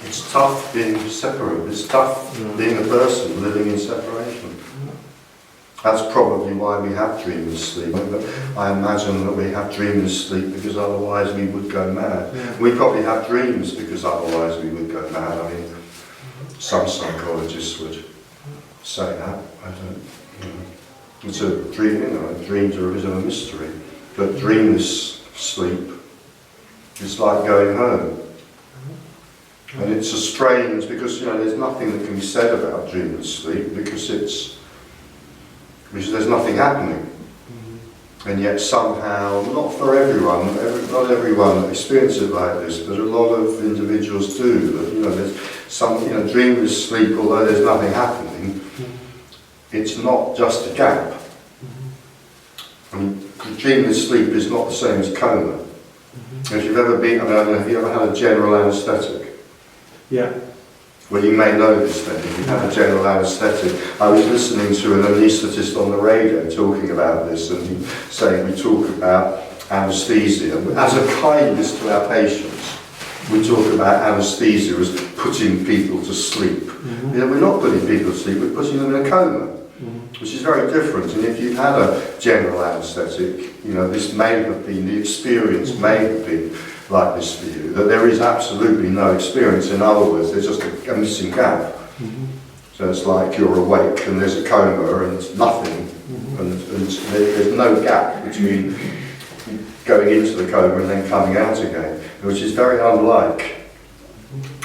It's tough being separate. It's tough being a person living in separation. That's probably why we have dreamless sleep. I imagine that we have dreamless sleep because otherwise we would go mad. Yeah. We probably have dreams because otherwise we would go mad. I mean, some psychologists would say that. I don't, you know. It's a dream, you know, dreams are a bit of a mystery. But dreamless sleep is like going home. And it's a strange, because, you know, there's nothing that can be said about dreamless sleep because there's nothing happening. And yet somehow, not for everyone, not everyone experiences it like this, but a lot of individuals do. That, you know, there's some, you know, dreamless sleep, although there's nothing happening, it's not just a gap. I mean, dreamless sleep is not the same as coma. If you've ever been, I mean, I don't know, have you ever had a general anaesthetic? Yeah. Well, you may know this then, if you've had a general anaesthetic. I was listening to an anaesthetist on the radio talking about this, and he saying we talk about anaesthesia. As a kindness to our patients, we talk about anaesthesia as putting people to sleep. You know, we're not putting people to sleep, we're putting them in a coma, which is very different. And if you've had a general anaesthetic, you know, this may have been, the experience may have been like this for you, that there is absolutely no experience. In other words, there's just a missing gap. So it's like you're awake and there's a coma and it's nothing, and there's no gap between going into the coma and then coming out again, which is very unlike,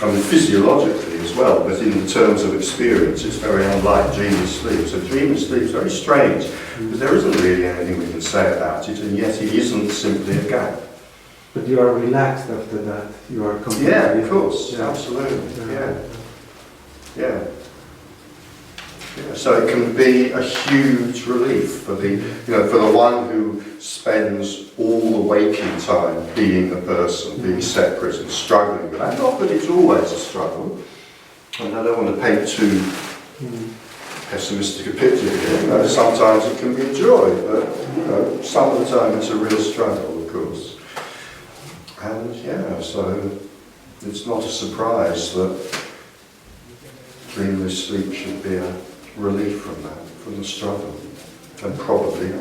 I mean, physiologically as well, but in terms of experience, it's very unlike dreamless sleep. So dreamless sleep is very strange, because there isn't really anything we can say about it, and yet it isn't simply a gap. But you are relaxed after that. You are completely... Yeah, of course, yeah. absolutely, yeah. So it can be a huge relief for the, you know, for the one who spends all the waking time being a person, being separate and struggling with that. Not that it's always a struggle, and I don't want to paint too pessimistic a picture here. You know, sometimes it can be a joy, but, you know, some of the time it's a real struggle, of course. And yeah, so it's not a surprise that dreamless sleep should be a relief from that, from the struggle. And probably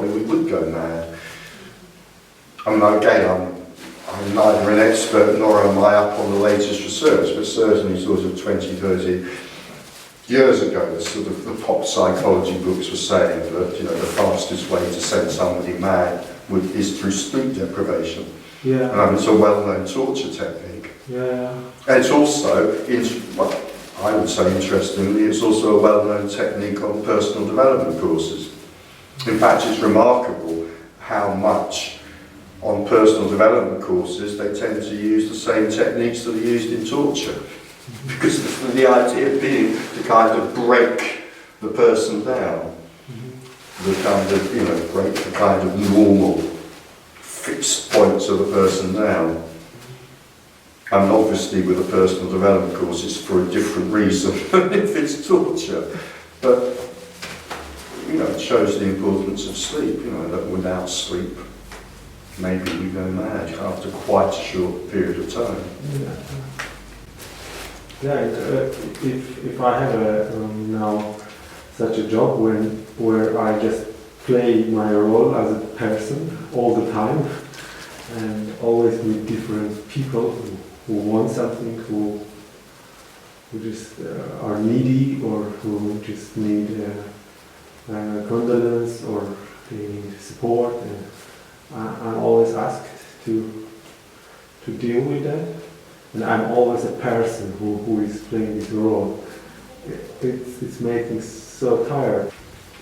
we would go mad. I mean, again, I'm neither an expert nor am I up on the latest research, but certainly sort of 20, 30 years ago, the pop psychology books were saying that, you know, the fastest way to send somebody mad is through sleep deprivation. Yeah. It's a well-known torture technique. Yeah. And it's also, well, I would say interestingly, it's also a well-known technique on personal development courses. In fact, it's remarkable how much on personal development courses they tend to use the same techniques that are used in torture. Because the idea being to kind of break the person down, the kind of, you know, break the kind of normal fixed points of a person down. And obviously with a personal development course it's for a different reason than if it's torture. But, you know, it shows the importance of sleep, you know, that without sleep maybe we go mad after quite a short period of time. If I have now such a job where I just play my role as a person all the time and always with different people who want something, who just are needy, or who just need condolence, or they need support, and I'm always asked to deal with that, and I'm always a person who is playing this role. It's making so tired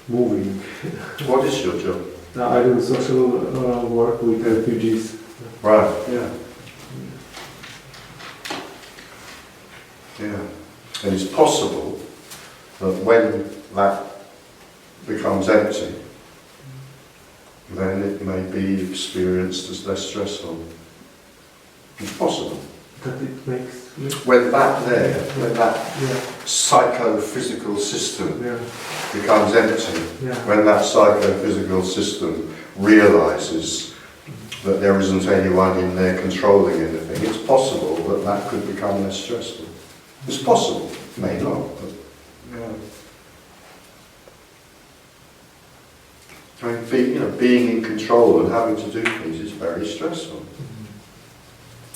moving. What is your job? Now I do social work with refugees. Right, yeah. Yeah. And it's possible that when that becomes empty, then it may be experienced as less stressful. It's possible. That it makes... When that psychophysical system becomes empty, when that psychophysical system realises that there isn't anyone in there controlling anything, it's possible that that could become less stressful. It's possible, it may not, but yeah. I mean, being in control and having to do things is very stressful.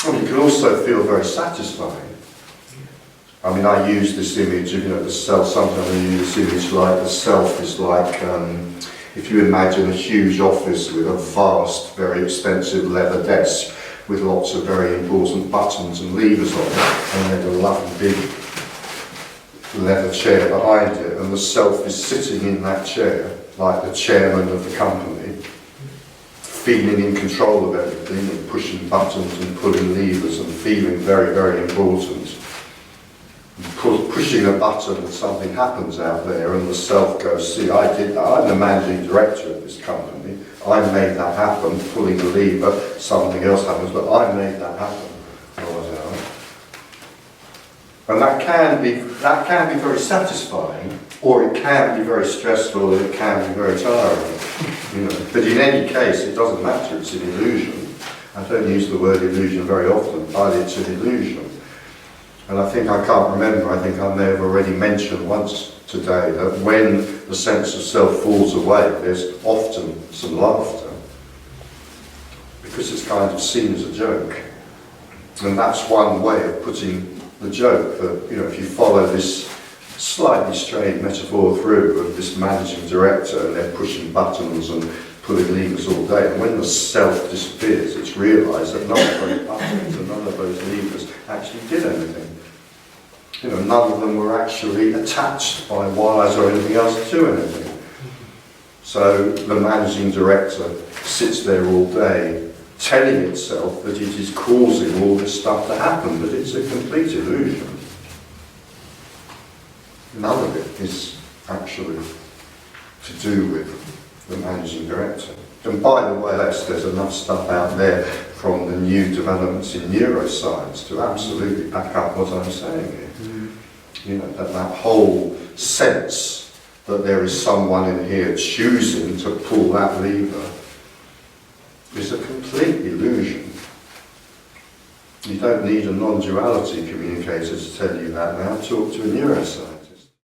I mean, it can also feel very satisfying. I mean, I use this image of, the self, sometimes I use this image like the self is like, if you imagine a huge office with a vast, very expensive leather desk with lots of very important buttons and levers on it, and then a lovely big leather chair behind it, and the self is sitting in that chair, like the chairman of the company, feeling in control of everything, and pushing buttons and pulling levers and feeling very, very important. Pushing a button and something happens out there and the self goes, see, I did that, I'm the managing director of this company, I made that happen, pulling a lever, something else happens, but I made that happen. And that can be very satisfying, or it can be very stressful, and it can be very tiring. But in any case, it doesn't matter, it's an illusion. I don't use the word illusion very often, but it's an illusion. And I can't remember, I think I may have already mentioned once today that when the sense of self falls away, there's often some laughter, because it's kind of seen as a joke. And that's one way of putting the joke, that, if you follow this slightly strained metaphor through of this managing director and they're pushing buttons and pulling levers all day, and when the self disappears, it's realised that none of those buttons and none of those levers actually did anything. None of them were actually attached by wires or anything else to anything. So the managing director sits there all day telling itself that it is causing all this stuff to happen, but it's a complete illusion. None of it is actually to do with the managing director. And by the way, there's enough stuff out there from the new developments in neuroscience to absolutely back up what I'm saying here. That whole sense that there is someone in here choosing to pull that lever is a complete illusion. You don't need a non-duality communicator to tell you that now. Talk to a neuroscientist.